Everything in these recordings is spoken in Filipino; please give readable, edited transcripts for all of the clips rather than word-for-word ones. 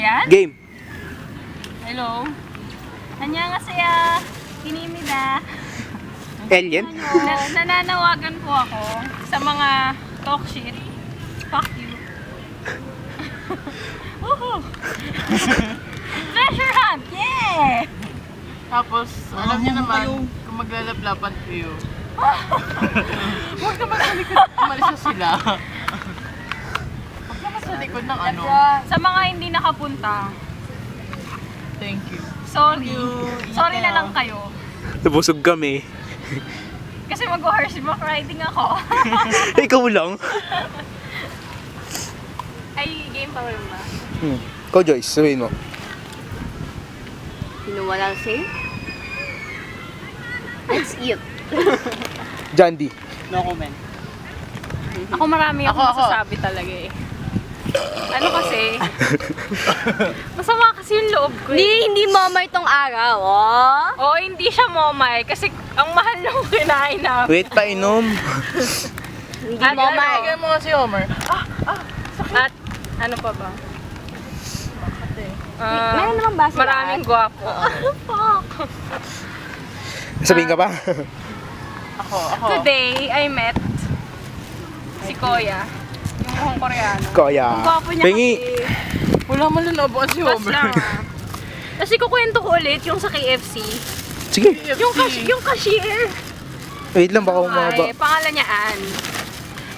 yan? Game. Hello. Annyeonghaseyo. Kinimida. Alien? Nananawagan po ako sa mga talk shit. Fuck you. Woohoo! Treasure hunt! Yeah! Tapos, alam niyo naman, kung maglalablapan kayo, huwag naman sa likod, umalis na sila. Huwag naman sa likod ng ano. Sa mga hindi nakapunta, Thank you. sorry. Sorry na lang kayo. Nabusog kami. Kasi mag-horseback riding ako. Ikaw lang. Ay, game pa rin ba? Ikaw, Joyce, sabihin mo. You know what I'll say? Let's eat. John D. No comment. Ako marami akong Ako. masasabi talaga eh. Ano kasi? Masama kasi yung loob ko eh. Hindi mama itong araw, oh. Oo, hindi siya momay kasi ang mahal nung kinain namin. Wait, painom. Hindi At mama. ano? Bigyan mo kasi Homer. At ano pa ba? Meron naman ba sila? Maraming gwapo. Sabihin ka pa? Ako. Today, I met si Koya, yung mukhang Koreano. Kuya. Ang gwapo niya Pingi. kasi. Wala man lang nabukas si Pas Homer. lang ah. Kasi kukwento ko ulit yung sa KFC. Sige. Yung cashier. Wait lang, baka umaba. Ay, pangalan niya Ann.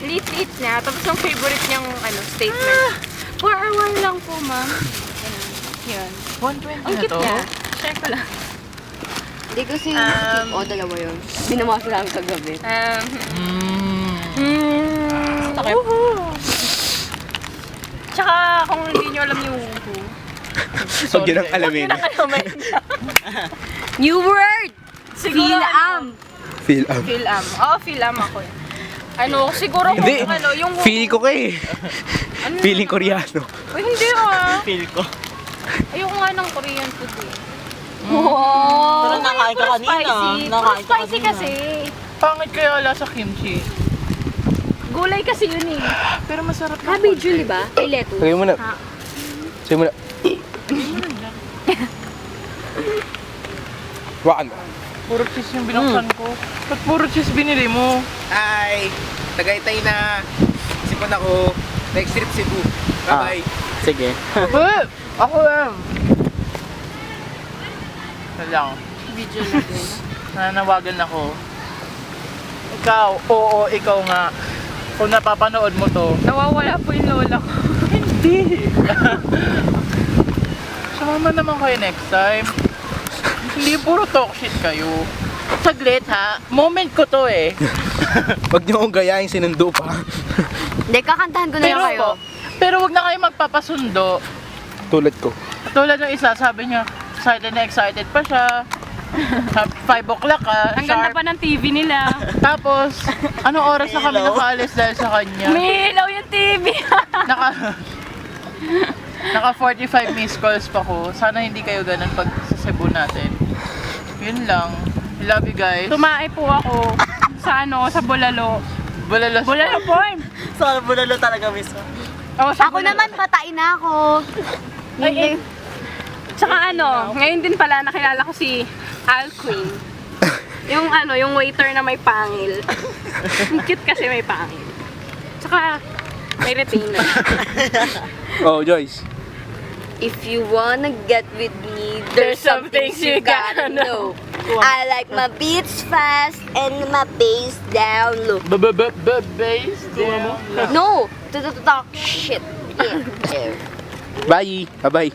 Lit-lit niya. Tapos yung favorite niyang statement. For a while lang po, ma'am. Yan. 120 Ang na cute to. niya. Share ko lang. Hindi kasi dalawa yun. Binawa ko lang kagabi. Tsaka kung hindi niyo alam yung woohoo. Huwag yun ang alamin. New word! Siguro Feel up. Feel-am. Oo, feel-am ako eh. Ano, siguro kung Hindi. ano, yung woohoo. Feel ko ka eh. Ano? Feeling Koreano. Uy, hindi ah. Feel ko. Ayoko nga ng Korean food eh. Wow! Pero nakain ka Puro kanina. spicy. Puro Nakain ka spicy kanina. kasi. Pangit kaya wala sa kimchi. Gulay kasi yun eh. Pero masarap na. Cabbage yun, di ba? Ay, lettuce. Sabihin mo na. Ha? Sabihin mo na. Waan. Puro cheese yung binuksan ko. Ba't puro cheese binili mo? Hi! Tagaytay na. Sipon ako. Next trip Cebu. Bye-bye. Sige. Ba't? Ako lang. Ito lang. Video na din. Nananawagan ako. Ikaw, oo, ikaw nga. Kung napapanood mo to, Nawawala po yung lola ko. hindi. Sumama naman kayo next time. Hindi puro talk shit kayo. Saglit ha, moment ko to eh. Huwag niyo akong gayahin, sinundo pa. Hindi, kakantahan ko na lang kayo. Pero wag na kayo magpapasundo. Tulad ko. Tulad ng isa, sabi niya, excited pa siya. 5 o'clock ka, Ang ganda sharp. pa ng TV nila. Tapos, anong oras na kami nakaalis dahil sa kanya? May ilaw yung TV. Naka 45 missed calls pa ko. Sana hindi kayo ganun pag sa Cebu natin. Yun lang. I love you guys. Tumae po ako sa sa Bulalo. Bulalo. Bulalo point. Sa bulalo talaga mismo. Oh, sa Ako Bulalo. naman, patay na ako. Ay, tsaka ngayon din pala nakilala ko si Al Queen. Yung yung waiter na may pangil. Ang cute kasi may pangil. Tsaka may retainer. Oh, Joyce. If you wanna get with me, there's some things you gotta know. I like my beats fast and my bass down low. Base. No, to talk shit. Yeah. Bye. Bye-bye.